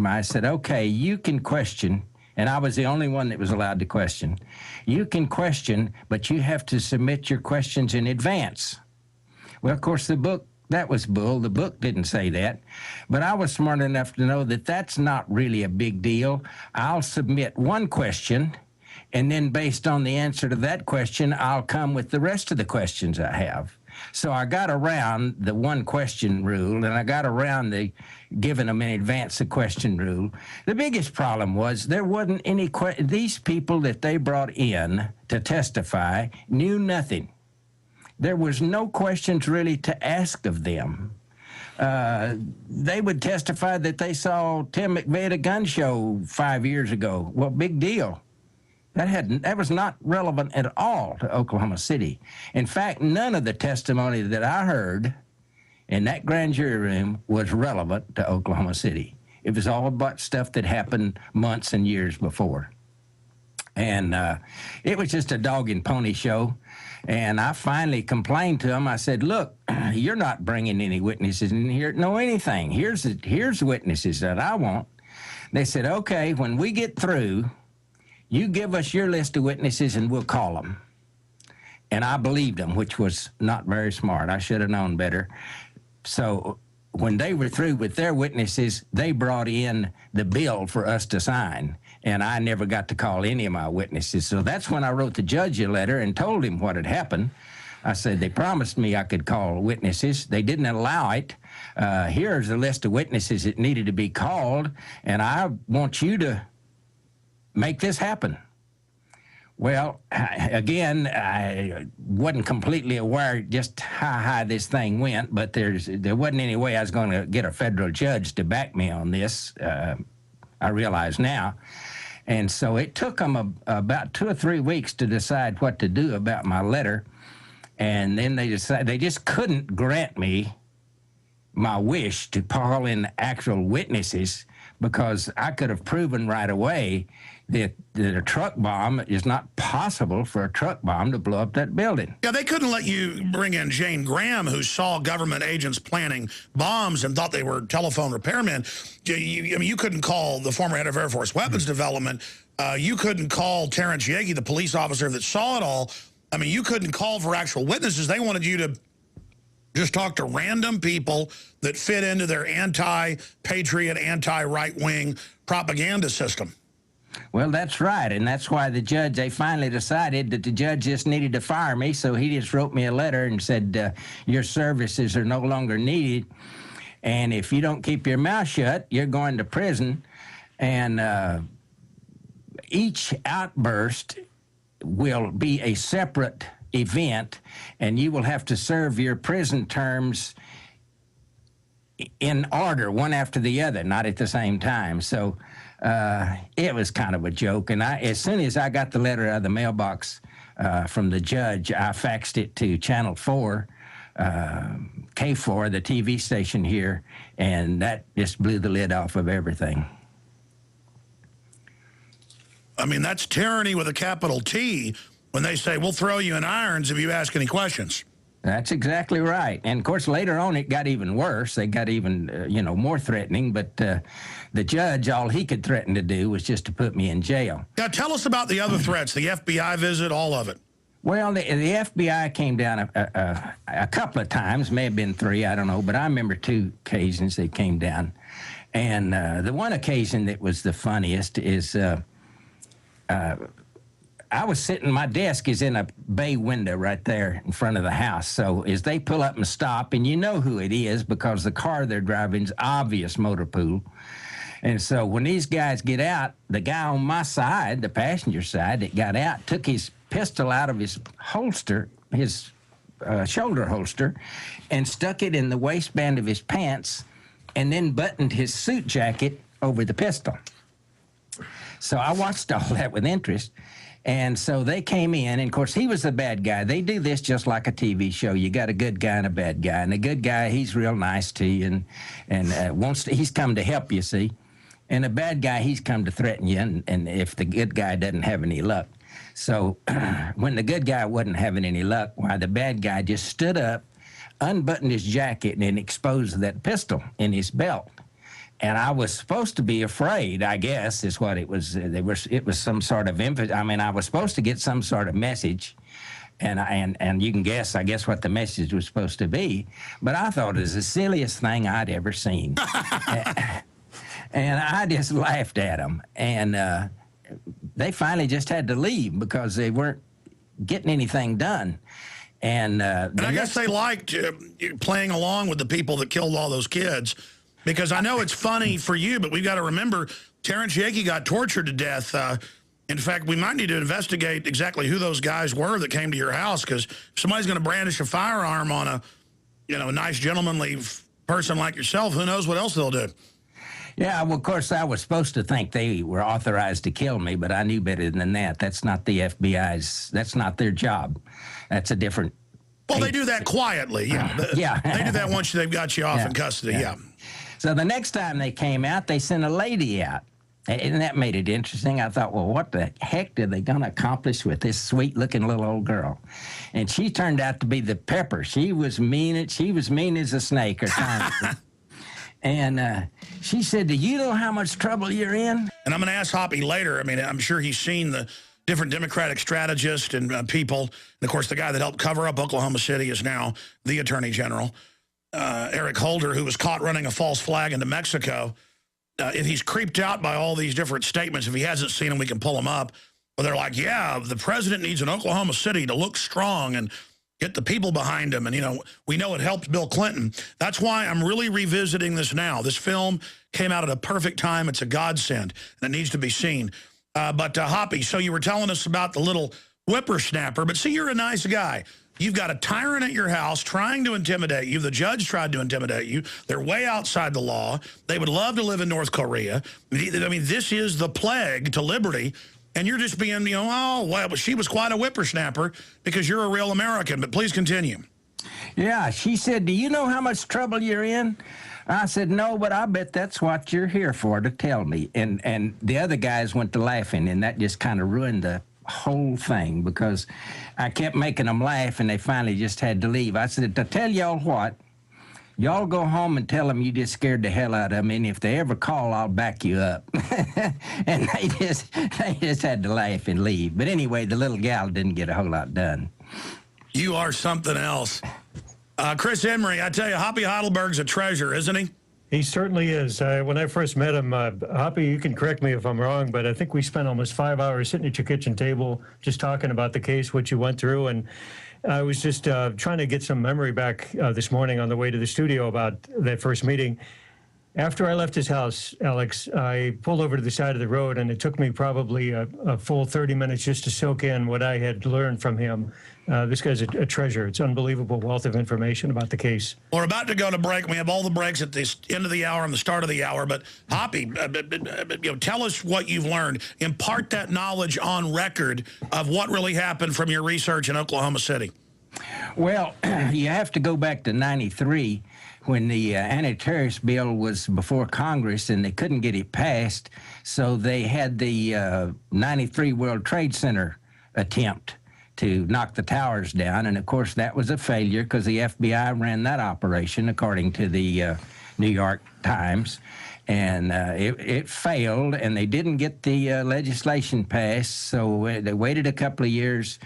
I said, okay, you can question, and I was the only one that was allowed to question. You can question, but you have to submit your questions in advance. Well, of course, that was bull. The book didn't say that. But I was smart enough to know that that's not really a big deal. I'll submit one question, and then based on the answer to that question, I'll come with the rest of the questions I have. So I got around the one question rule, and I got around the giving them in advance the question rule. The biggest problem was there wasn't any these people that they brought in to testify knew nothing. There was no questions really to ask of them. They would testify that they saw Tim McVeigh at a gun show 5 years ago. Well, big deal. That was not relevant at all to Oklahoma City. In fact, none of the testimony that I heard in that grand jury room was relevant to Oklahoma City. It was all about stuff that happened months and years before. And it was just a dog and pony show. And I finally complained to them. I said, look, you're not bringing any witnesses in here. No, anything. Here's the witnesses that I want. They said, okay, when we get through, you give us your list of witnesses and we'll call them. And I believed them, which was not very smart. I should have known better. So when they were through with their witnesses, they brought in the bill for us to sign. And I never got to call any of my witnesses. So that's when I wrote the judge a letter and told him what had happened. I said, they promised me I could call witnesses. They didn't allow it. Here's a list of witnesses that needed to be called, and I want you to make this happen. Well, again, I wasn't completely aware just how high this thing went, but there wasn't any way I was going to get a federal judge to back me on this, I realize now. And so it took them about 2 or 3 weeks to decide what to do about my letter. And then they decided they just couldn't grant me my wish to call in actual witnesses, because I could have proven right away that a truck bomb is not possible for a truck bomb to blow up that building. Yeah, they couldn't let you bring in Jane Graham, who saw government agents planning bombs and thought they were telephone repairmen. I mean, you couldn't call the former head of Air Force Weapons Development. You couldn't call Terrence Yagey, the police officer that saw it all. I mean, you couldn't call for actual witnesses. They wanted you to just talk to random people that fit into their anti-patriot, anti-right-wing propaganda system. Well, that's right, and that's why they finally decided that the judge just needed to fire me, so he just wrote me a letter and said, your services are no longer needed, and if you don't keep your mouth shut, you're going to prison. And each outburst will be a separate event, and you will have to serve your prison terms in order, one after the other, not at the same time. So it was kind of a joke. And as soon as I got the letter out of the mailbox from the judge, I faxed it to Channel 4, K4, the TV station here, and that just blew the lid off of everything. I mean, that's tyranny with a capital T when they say, we'll throw you in irons if you ask any questions. That's exactly right. And, of course, later on it got even worse. They got even, more threatening. But the judge, all he could threaten to do was just to put me in jail. Now, tell us about the other threats, the FBI visit, all of it. Well, the FBI came down a couple of times, may have been 3, I don't know. But I remember 2 occasions they came down. And the one occasion that was the funniest is I was sitting, my desk is in a bay window right there in front of the house. So as they pull up and stop, and you know who it is because the car they're driving is obvious motor pool. And so when these guys get out, the guy on my side, the passenger side that got out, took his pistol out of his holster, his shoulder holster, and stuck it in the waistband of his pants, and then buttoned his suit jacket over the pistol. So I watched all that with interest. And so they came in, and of course, he was the bad guy. They do this just like a TV show. You got a good guy and a bad guy. And the good guy, he's real nice to you and he's come to help you, see. And the bad guy, he's come to threaten you, and if the good guy doesn't have any luck. So when the good guy wasn't having any luck, why, the bad guy just stood up, unbuttoned his jacket, and exposed that pistol in his belt. and I was supposed to be afraid, I guess, is what it was. It was some sort of I mean, I was supposed to get some sort of message, and you can guess, I guess, what the message was supposed to be. But I thought it was the silliest thing I'd ever seen, and I just laughed at them. And they finally just had to leave because they weren't getting anything done. And I guess they liked playing along with the people that killed all those kids, because I know it's funny for you, but we've got to remember Terrence Yakey got tortured to death. In fact, we might need to investigate exactly who those guys were that came to your house, because if somebody's going to brandish a firearm on a, a nice gentlemanly person like yourself, who knows what else they'll do. Yeah, well, of course, I was supposed to think they were authorized to kill me, but I knew better than that. That's not the FBI's, that's not their job. That's a different... Well, they do that quietly, yeah. Yeah. They do that once they've got you off in custody, yeah. So the next time they came out, they sent a lady out. And that made it interesting. I thought, well, what the heck are they going to accomplish with this sweet-looking little old girl? And she turned out to be the Pepper. She was mean as a snake or something. And she said, do you know how much trouble you're in? And I'm going to ask Hoppy later. I mean, I'm sure he's seen the different Democratic strategists and people. And, of course, the guy that helped cover up Oklahoma City is now the Attorney General, Eric Holder, who was caught running a false flag into Mexico. If he's creeped out by all these different statements, if he hasn't seen them, we can pull them up. But they're like, yeah, the president needs an Oklahoma City to look strong and get the people behind him. And, we know it helped Bill Clinton. That's why I'm really revisiting this now. This film came out at a perfect time. It's a godsend, and it needs to be seen. But Hoppy, so you were telling us about the little whippersnapper. But see, you're a nice guy. You've got a tyrant at your house trying to intimidate you. The judge tried to intimidate you. They're way outside the law. They would love to live in North Korea. I mean, this is the plague to liberty. And you're just being, oh, well, she was quite a whippersnapper because you're a real American. But please continue. Yeah, she said, do you know how much trouble you're in? I said, no, but I bet that's what you're here for, to tell me. And the other guys went to laughing, and that just kind of ruined the whole thing, because I kept making them laugh, and they finally just had to leave. I said, to tell y'all what, y'all go home and tell them you just scared the hell out of them, and if they ever call, I'll back you up. And they just had to laugh and leave. But anyway, the little gal didn't get a whole lot done. You are something else. Chris Emery, I tell you, Hoppy Heidelberg's a treasure, isn't he? He certainly is. When I first met him, Hoppy, you can correct me if I'm wrong, but I think we spent almost 5 hours sitting at your kitchen table just talking about the case, what you went through. And I was just trying to get some memory back this morning on the way to the studio about that first meeting. After I left his house, Alex, I pulled over to the side of the road, and it took me probably a full 30 minutes just to soak in what I had learned from him. This guy's a treasure. It's unbelievable wealth of information about the case. We're about to go to break. We have all the breaks at the end of the hour and the start of the hour. But Hoppy, tell us what you've learned. Impart that knowledge on record of what really happened from your research in Oklahoma City. Well, you have to go back to '93 when the anti-terrorist bill was before Congress, and they couldn't get it passed. So they had the '93 World Trade Center attempt to knock the towers down. And, of course, that was a failure because the FBI ran that operation, according to the New York Times. And it failed, and they didn't get the legislation passed. So they waited a couple of years.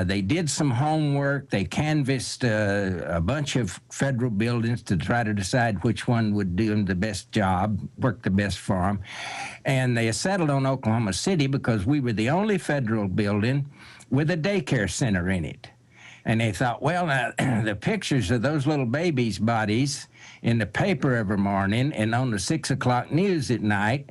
They did some homework. They canvassed a bunch of federal buildings to try to decide which one would do them the best job, work the best for them. And they settled on Oklahoma City because we were the only federal building with a daycare center in it. And they thought, well, the pictures of those little babies' bodies in the paper every morning and on the 6 o'clock news at night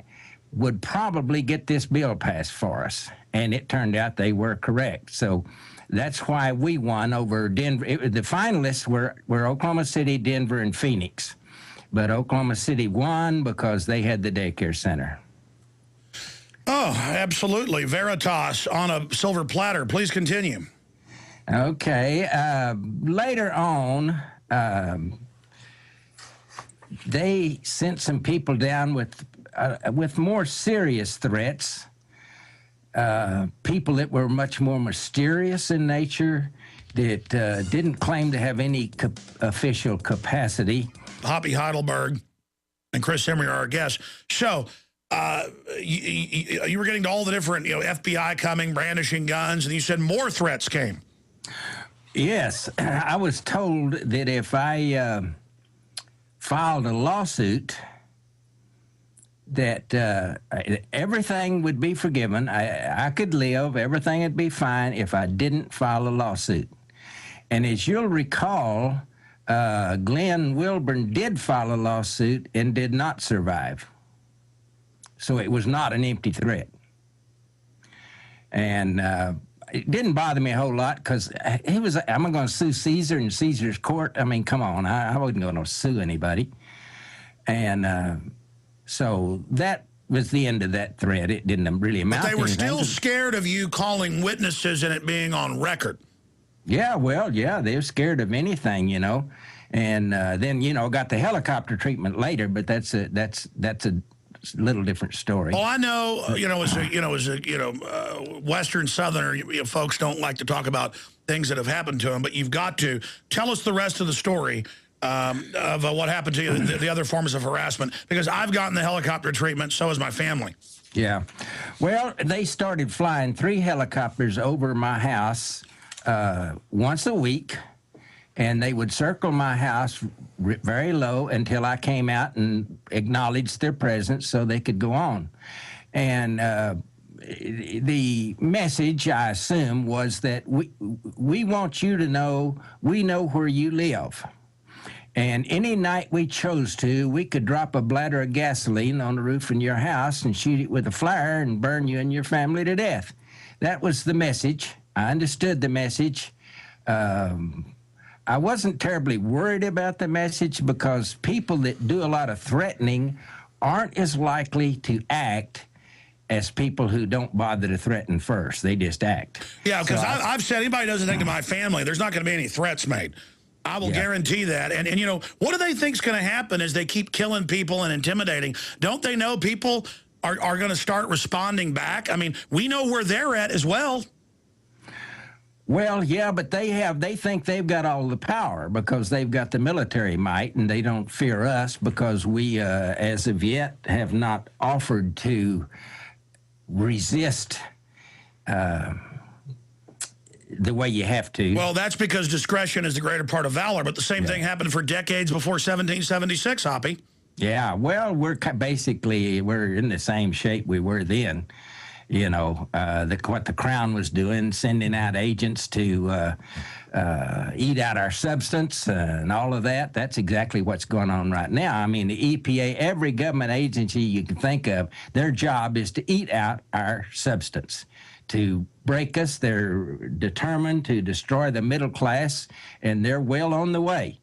would probably get this bill passed for us. And it turned out they were correct. So that's why we won over Denver. The finalists were Oklahoma City, Denver, and Phoenix. But Oklahoma City won because they had the daycare center. Oh, absolutely. Veritas on a silver platter. Please continue. Okay. Later on, they sent some people down with more serious threats, people that were much more mysterious in nature, that didn't claim to have any official capacity. Hoppy Heidelberg. And Chris Emery are our guest. So you were getting to all the different, FBI coming, brandishing guns, and you said more threats came. Yes, I was told that if I filed a lawsuit, that everything would be forgiven. I could live, everything would be fine if I didn't file a lawsuit. And as you'll recall, Glenn Wilburn did file a lawsuit and did not survive. So it was not an empty threat. And it didn't bother me a whole lot because he was, I'm going to sue Caesar in Caesar's court. I mean, come on, I wasn't going to sue anybody. And so that was the end of that threat. It didn't really amount to anything. But they were still scared of you calling witnesses and it being on record. Yeah, well, yeah, they're scared of anything, And then, got the helicopter treatment later, but that's a little different story. Well, I know, as a Western Southerner, folks don't like to talk about things that have happened to them, but you've got to tell us the rest of the story of what happened to you, the other forms of harassment, because I've gotten the helicopter treatment, so has my family. Yeah. Well, they started flying 3 helicopters over my house once a week, and they would circle my house very low until I came out and acknowledged their presence so they could go on. And the message, I assume, was that we want you to know we know where you live. And any night we chose to, we could drop a bladder of gasoline on the roof in your house and shoot it with a flare and burn you and your family to death. That was the message. I understood the message. I wasn't terribly worried about the message because people that do a lot of threatening aren't as likely to act as people who don't bother to threaten first. They just act. Yeah, because I've said anybody does anything to my family, there's not going to be any threats made. I will guarantee that. And what do they think's going to happen as they keep killing people and intimidating? Don't they know people are going to start responding back? I mean, we know where they're at as well. Well, yeah, but they think they've got all the power because they've got the military might, and they don't fear us because we, as of yet, have not offered to resist the way you have to. Well, that's because discretion is the greater part of valor, but the same thing happened for decades before 1776, Hoppy. Yeah, well, we're in the same shape we were then. What the Crown was doing, sending out agents to eat out our substance and all of that. That's exactly what's going on right now. I mean, the EPA, every government agency you can think of, their job is to eat out our substance, to break us. They're determined to destroy the middle class, and they're well on the way.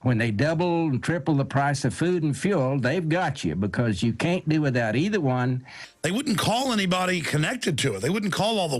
When they double and triple the price of food and fuel, they've got you because you can't do without either one. They wouldn't call anybody connected to it. They wouldn't call all the